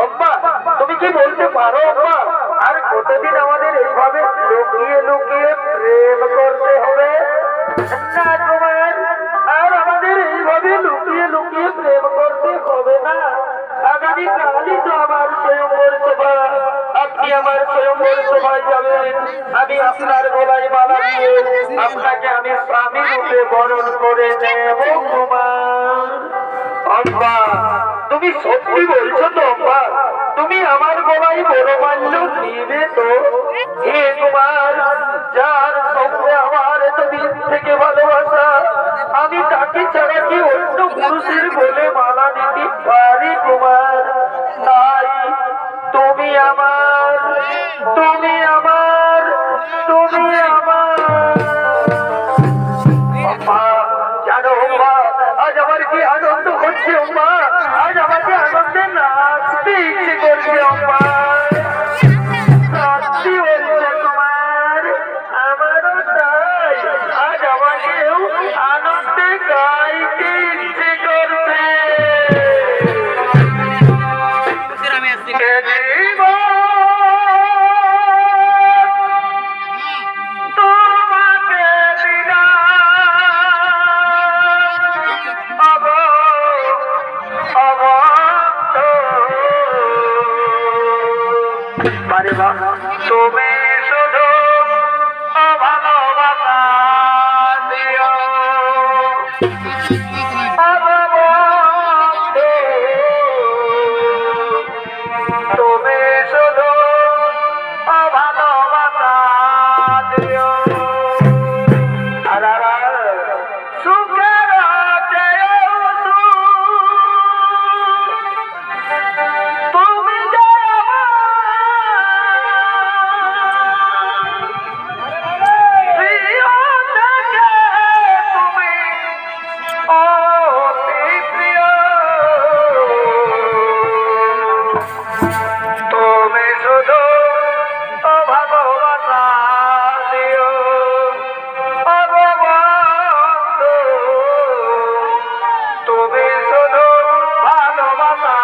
অম্মা অম্মা তুমি কি বলতে পারো অম্মা আর কতদিন আমাদের এইভাবে লুকিয়ে লুকিয়ে প্রেম করতে হবে? না কুমার, আর আমাদের এইভাবে লুকিয়ে লুকিয়ে প্রেম করতে হবে না। আগামী কালই তো আমার স্বয়ংবর সভা, আপনি আমার স্বয়ংবর সভায় যাবেন। আমি আপনার গলায় মালা দিয়ে আপনাকে আমি স্বামী রূপে বরণ করে নেব কুমার। অম্মা তুমি সত্যি বলছো তো অম্মা? তুমি আমার গলায় বড়মাল্য দিবে তো? হে কুমার, যার সঙ্গে আমার এতদিন থেকে ভালোবাসা, আমি তাকে ছাড়া কি অন্য পুরুষের বলে মালা দিতে পারি কুমার? তাই তুমি আমার, তুমি আমার, তুমি আমার। অম্মা জানো অম্মা, আজ আমার কি আনন্দ হচ্ছে অম্মা, আজ আমাকে আনন্দে নাচতে ইচ্ছে করছে অম্মা। সত্যি বলছে কুমার, আমারও তাই, আজ আমাকেও আনন্দে গাইতে ইচ্ছে করছে। তুমি শুধু ভালোবাসা দিও, তুমি শুধু ভালোবাসা দিও। সুখের তুমি তুমি শুধু ভালোবাসা দিও, তুমি শুধু ভালোবাসা।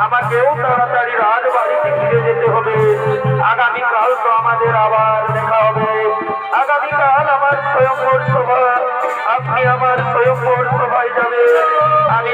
আমাকেও তাড়াতাড়ি রাজবাড়িতে ফিরে যেতে হবে। আগামীকাল তো আমাদের আবার দেখা হবে। আগামীকাল আমার স্বয়ংবর সভা, আপনি আমার স্বয়ংবর সভায় যাবেন। আমি